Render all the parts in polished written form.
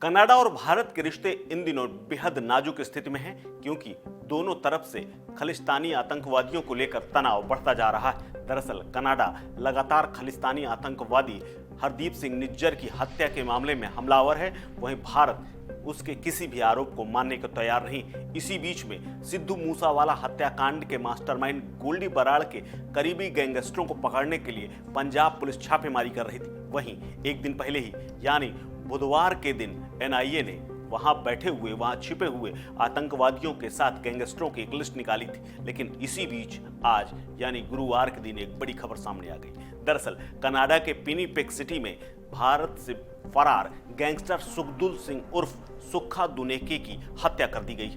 Canada और भारत के रिश्ते इन दिनों बेहद नाजुक स्थिति में हैं, क्योंकि दोनों तरफ से खालिस्तानी आतंकवादियों को लेकर तनाव बढ़ता जा रहा है। दरअसल कनाडा लगातार खालिस्तानी आतंकवादी हरदीप सिंह निज्जर की हत्या के मामले में हमलावर है, वहीं भारत उसके किसी भी आरोप को मानने को तैयार नहीं। इसी बीच में सिद्धू मूसावाला हत्याकांड के मास्टरमाइंड गोल्डी बराड़ के करीबी गैंगस्टरों को पकड़ने के लिए पंजाब पुलिस छापेमारी कर रही थी। वहीं एक दिन पहले ही यानी बुधवार के दिन एनआईए ने वहां बैठे हुए, वहां छिपे हुए आतंकवादियों के साथ गैंगस्टरों की एक लिस्ट निकाली थी। लेकिन इसी बीच आज यानी गुरुवार के दिन एक बड़ी खबर सामने आ गई। दरअसल कनाडा के पिनीपेग सिटी में भारत से फरार गैंगस्टर सुखदुल सिंह उर्फ सुक्खा दुनेके की हत्या कर दी गई।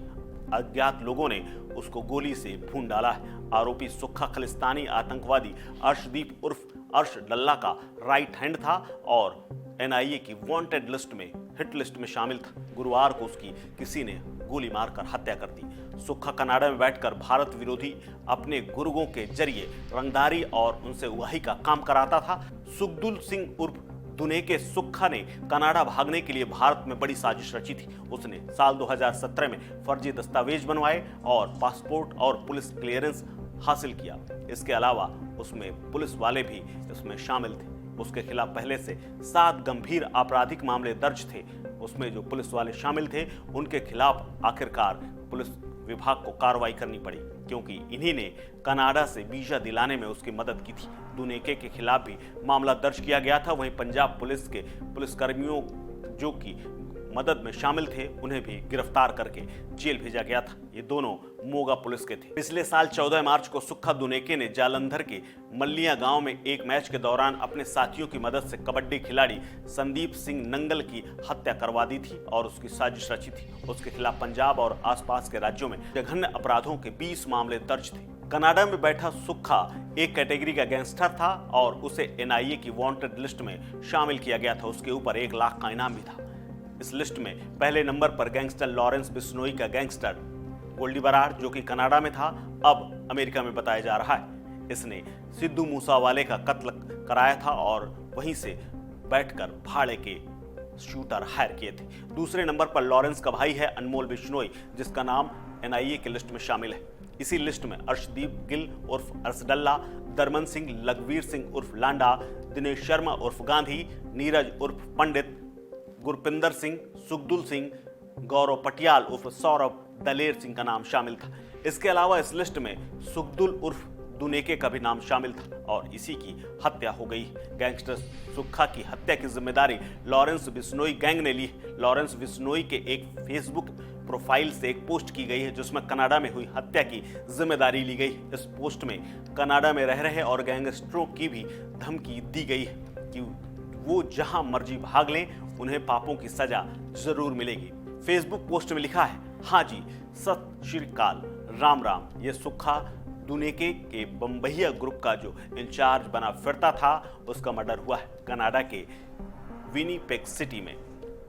अज्ञात लोगों ने उसको गोली से भून डाला है। आरोपी सुक्खा खालिस्तानी आतंकवादी अर्शदीप उर्फ अर्श डल्ला का राइट हैंड था और एनआईए की वांटेड लिस्ट में, हिट लिस्ट में शामिल था। गुरुवार को उसकी किसी ने गोली मारकर हत्या कर दी। सुक्खा कनाडा में बैठकर भारत विरोधी अपने गुर्गों के जरिए रंगदारी और उनसे उगाही का काम कराता था। सुखदुल सिंह उर्फ दुनेके सुक्खा ने कनाडा भागने के लिए भारत में बड़ी साजिश रची थी। उसने साल 2017 में फर्जी दस्तावेज बनवाए और पासपोर्ट और पुलिस क्लियरेंस हासिल किया। इसके अलावा उसमें पुलिस वाले भी इसमें शामिल थे। उसके खिलाफ पहले से 7 गंभीर आपराधिक मामले दर्ज थे। उसमें जो पुलिस वाले शामिल थे उनके खिलाफ आखिरकार पुलिस विभाग को कार्रवाई करनी पड़ी, क्योंकि इन्हीं ने कनाडा से वीजा दिलाने में उसकी मदद की थी। दुनेके के खिलाफ भी मामला दर्ज किया गया था। वहीं पंजाब पुलिस के पुलिसकर्मियों जो कि मदद में शामिल थे उन्हें भी गिरफ्तार करके जेल भेजा गया था। ये दोनों मोगा पुलिस के थे। पिछले साल 14 मार्च को सुक्खा दुनेके ने जालंधर के मल्लिया गांव में एक मैच के दौरान अपने साथियों की मदद से कबड्डी खिलाड़ी संदीप सिंह नंगल की हत्या करवा दी थी और उसकी साजिश रची थी। उसके खिलाफ पंजाब और आसपास के राज्यों में जघन्य अपराधों के 20 मामले दर्ज थे। कनाडा में बैठा सुक्खा एक कैटेगरी का गैंगस्टर था और उसे एनआईए की वांटेड लिस्ट में शामिल किया गया था। उसके ऊपर 1 लाख का इनाम भी था। इस लिस्ट में पहले नंबर पर गैंगस्टर लॉरेंस बिश्नोई का गैंगस्टर गोल्डी बराड़, जो कि कनाडा में था, अब अमेरिका में बताया जा रहा है। इसने सिद्धू मूसावाले का कत्ल कराया था और वहीं से बैठकर भाड़े के शूटर हायर किए थे। दूसरे नंबर पर लॉरेंस का भाई है अनमोल बिश्नोई, जिसका नाम एनआईए की लिस्ट में शामिल है। इसी लिस्ट में अर्शदीप गिल उर्फ अर्शडल्ला, दरमन सिंह, लघवीर सिंह उर्फ लांडा, दिनेश शर्मा उर्फ गांधी, नीरज उर्फ पंडित, गुरपिंदर सिंह, सुखदुल सिंह, गौरव पटियाल उर्फ सौरभ, दलेर सिंह का नाम शामिल था। इसके अलावा इस लिस्ट में सुखदुल उर्फ दुनेके का भी नाम शामिल था और इसी की हत्या हो गई। गैंगस्टर सुक्खा की हत्या की जिम्मेदारी लॉरेंस बिश्नोई गैंग ने ली। लॉरेंस बिश्नोई के एक फेसबुक प्रोफाइल से एक पोस्ट की गई है जिसमें कनाडा में हुई हत्या की जिम्मेदारी ली गई। इस पोस्ट में कनाडा में रह रहे और गैंगस्टरों की भी धमकी दी गई है कि वो जहां मर्जी भाग लें, उन्हें पापों की सजा जरूर मिलेगी। फेसबुक पोस्ट में लिखा है, हाँ जी, सत श्री काल, राम राम। ये सुक्खा दुनेके के बम्बईया ग्रुप का जो इंचार्ज बना फिरता था, उसका मर्डर हुआ है कनाडा के विनीपेग सिटी में।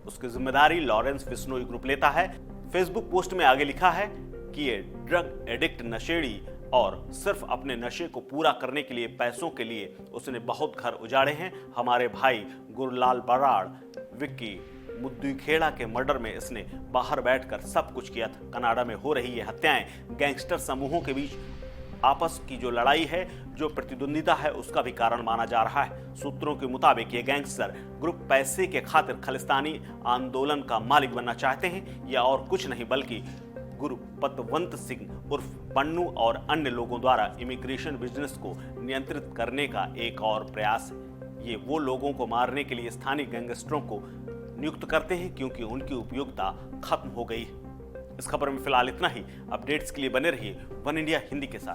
उसकी जिम्मेदारी लॉरेंस बिश्नोई ग्रुप लेता है। फेसबुक पोस्ट में आगे लिखा है कि ये ड्रग एडिक्ट नशेड़ी और सिर्फ अपने नशे को पूरा करने के लिए, पैसों के लिए उसने बहुत घर उजाड़े हैं। हमारे भाई गुरलाल बराड़, विक्की मुद्दुखेड़ा के मर्डर में इसने बाहर बैठकर सब कुछ किया था। कनाडा में हो रही ये हत्याएं गैंगस्टर समूहों के बीच आपस की जो लड़ाई है, जो प्रतिद्वंदिता है, उसका भी कारण माना जा रहा है। सूत्रों के मुताबिक ये गैंगस्टर ग्रुप पैसे के खातिर खालिस्तानी आंदोलन का मालिक बनना चाहते हैं, या और कुछ नहीं बल्कि गुरपतवंत सिंह उर्फ पन्नू और अन्य लोगों द्वारा इमिग्रेशन बिजनेस को नियंत्रित करने का एक और प्रयास है। ये वो लोगों को मारने के लिए स्थानीय गैंगस्टरों को नियुक्त करते हैं क्योंकि उनकी उपयोगिता खत्म हो गई है। इस खबर में फिलहाल इतना ही। अपडेट्स के लिए बने रहिए वन इंडिया हिंदी के साथ।